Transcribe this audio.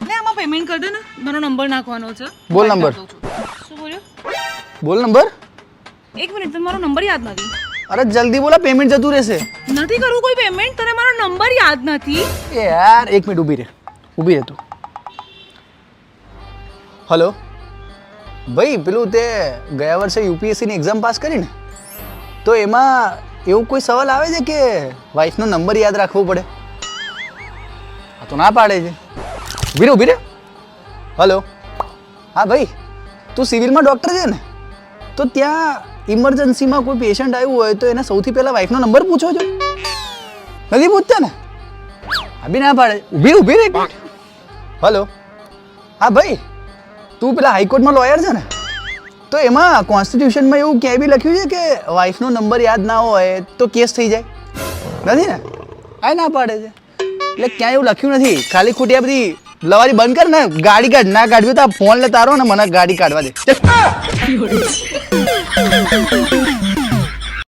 ને આમાં પેમેન્ટ કરી દે ને, મારો નંબર નાખવાનો છે. બોલ નંબર. શું બોલ્યો? બોલ નંબર. એક મિનિટ, તને મારો નંબર યાદ નથી. અરે જલ્દી બોલા, પેમેન્ટ જતું રહેશે. નથી કરવું કોઈ પેમેન્ટ, તને મારો નંબર યાદ નથી. એ યાર એક મિનિટ ઊભી રહે તું. હલો ભાઈ, પેલું તે ગયા વર્ષે યુપીએસસીની એક્ઝામ પાસ કરી ને, તો એમાં એવું કોઈ સવાલ આવે છે કે વાઈફનો નંબર યાદ રાખવો પડે? આ તો ના પાડે છે. ઊભી રહે. હલો હા ભાઈ, તું સિવિલમાં ડૉક્ટર છે ને, તો ત્યાં ઇમરજન્સીમાં કોઈ પેશન્ટ આવ્યું હોય તો એને સૌથી પહેલાં વાઈફનો નંબર પૂછો છો? નથી પૂછતા ને? આ બી ના પાડે. ઊભી રહે. હલો હા ભાઈ, તું પેલા હાઈકોર્ટમાં લોયર છે ને, તો એમાં કોન્સ્ટિટ્યુશનમાં એવું ક્યાંય બી લખ્યું છે કે વાઈફનો નંબર યાદ ના હોય તો કેસ થઈ જાય? નથી ને? આ ના પાડે છે. એટલે ક્યાંય એવું લખ્યું નથી. ખાલી ખોટી આ બધી લવારી બંધ કર ને, ગાડી કાઢ. ના કાઢવી તો ફોન લે તારો ને મને ગાડી કાઢવા દે.